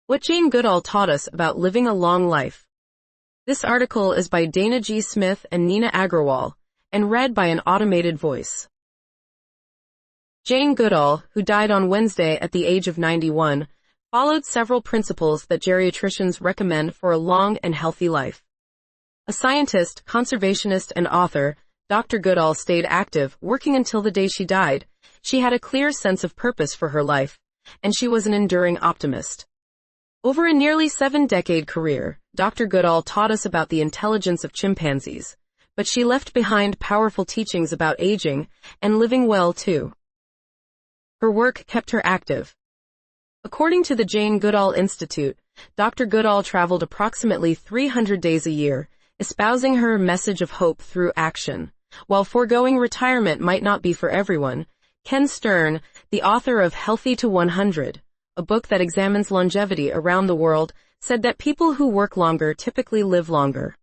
What Jane Goodall Taught Us About Living a Long Life. This article is by Dana G. Smith and Nina Agrawal, and read by an automated voice. Jane Goodall, who died on Wednesday at the age of 91, followed several principles that geriatricians recommend for a long and healthy life. A scientist, conservationist, and author, Dr. Goodall stayed active, working until the day she died. She had a clear sense of purpose for her life, and she was an enduring optimist. Over a nearly 7-decade career, Dr. Goodall taught us about the intelligence of chimpanzees, but she left behind powerful teachings about aging and living well too. Her work kept her active. According to the Jane Goodall Institute, Dr. Goodall traveled approximately 300 days a year, espousing her message of hope through action. While foregoing retirement might not be for everyone, Ken Stern, the author of Healthy to 100, a book that examines longevity around the world, said that people who work longer typically live longer.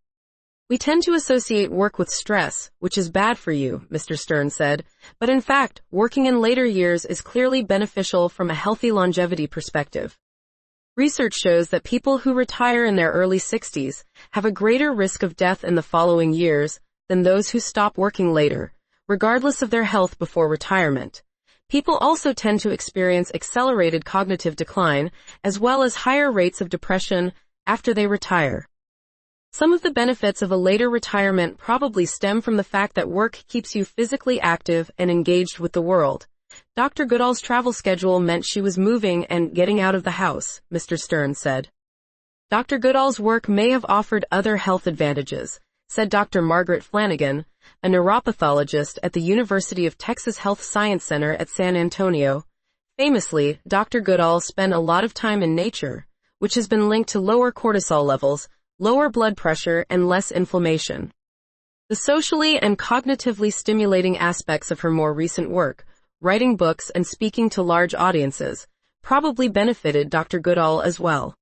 We tend to associate work with stress, which is bad for you, Mr. Stern said, but in fact, working in later years is clearly beneficial from a healthy longevity perspective. Research shows that people who retire in their early 60s have a greater risk of death in the following years than those who stop working later, regardless of their health before retirement. People also tend to experience accelerated cognitive decline, as well as higher rates of depression after they retire. Some of the benefits of a later retirement probably stem from the fact that work keeps you physically active and engaged with the world. Dr. Goodall's travel schedule meant she was moving and getting out of the house, Mr. Stern said. Dr. Goodall's work may have offered other health advantages, said Dr. Margaret Flanagan, a neuropathologist at the University of Texas Health Science Center at San Antonio. Famously, Dr. Goodall spent a lot of time in nature, which has been linked to lower cortisol levels, lower blood pressure, and less inflammation. The socially and cognitively stimulating aspects of her more recent work, writing books and speaking to large audiences, probably benefited Dr. Goodall as well.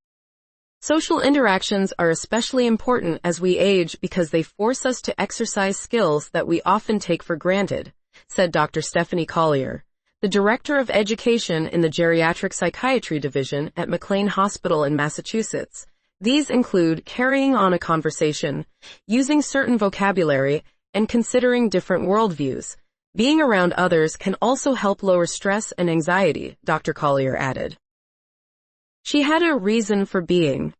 Social interactions are especially important as we age because they force us to exercise skills that we often take for granted, said Dr. Stephanie Collier, the Director of Education in the Geriatric Psychiatry Division at McLean Hospital in Massachusetts. These include carrying on a conversation, using certain vocabulary, and considering different worldviews. Being around others can also help lower stress and anxiety, Dr. Collier added. She had a reason for being.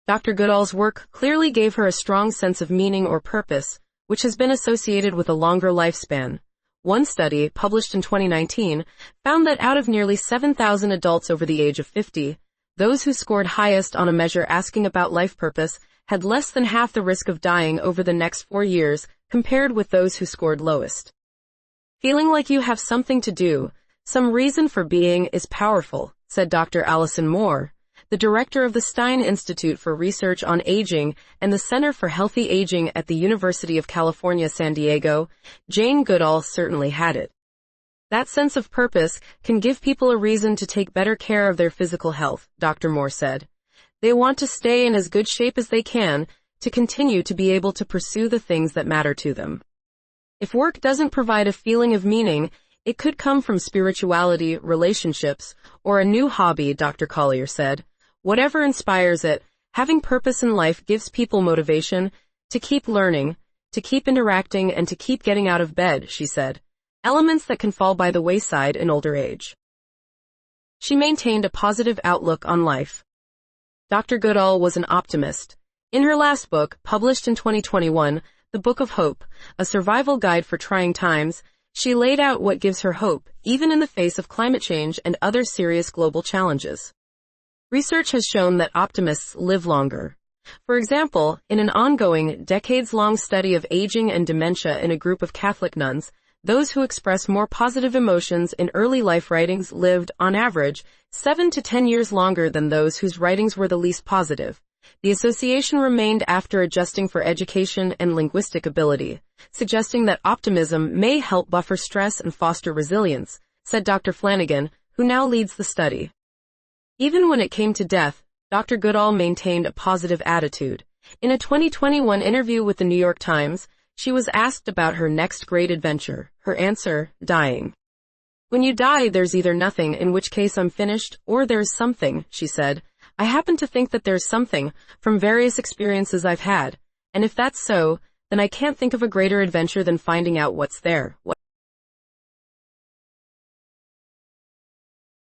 Dr. Goodall's work clearly gave her a strong sense of meaning or purpose, which has been associated with a longer lifespan. One study, published in 2019, found that out of nearly 7,000 adults over the age of 50, those who scored highest on a measure asking about life purpose had less than half the risk of dying over the next 4 years compared with those who scored lowest. Feeling like you have something to do, some reason for being is powerful, said Dr. Allison Moore, the director of the Stein Institute for Research on Aging and the Center for Healthy Aging at the University of California, San Diego. Jane Goodall certainly had it. That sense of purpose can give people a reason to take better care of their physical health, Dr. Moore said. They want to stay in as good shape as they can to continue to be able to pursue the things that matter to them. If work doesn't provide a feeling of meaning, it could come from spirituality, relationships, or a new hobby, Dr. Collier said. Whatever inspires it, having purpose in life gives people motivation to keep learning, to keep interacting, and to keep getting out of bed, she said. Elements that can fall by the wayside in older age. She maintained a positive outlook on life. Dr. Goodall was an optimist. In her last book, published in 2021, The Book of Hope, a survival guide for trying times, she laid out what gives her hope, even in the face of climate change and other serious global challenges. Research has shown that optimists live longer. For example, in an ongoing, decades-long study of aging and dementia in a group of Catholic nuns, those who express more positive emotions in early life writings lived, on average, 7 to 10 years longer than those whose writings were the least positive. The association remained after adjusting for education and linguistic ability, suggesting that optimism may help buffer stress and foster resilience, said Dr. Flanagan, who now leads the study. Even when it came to death, Dr. Goodall maintained a positive attitude. In a 2021 interview with the New York Times, she was asked about her next great adventure. Her answer, dying. When you die, there's either nothing, in which case I'm finished, or there's something, she said. I happen to think that there's something, from various experiences I've had, and if that's so, then I can't think of a greater adventure than finding out what's there.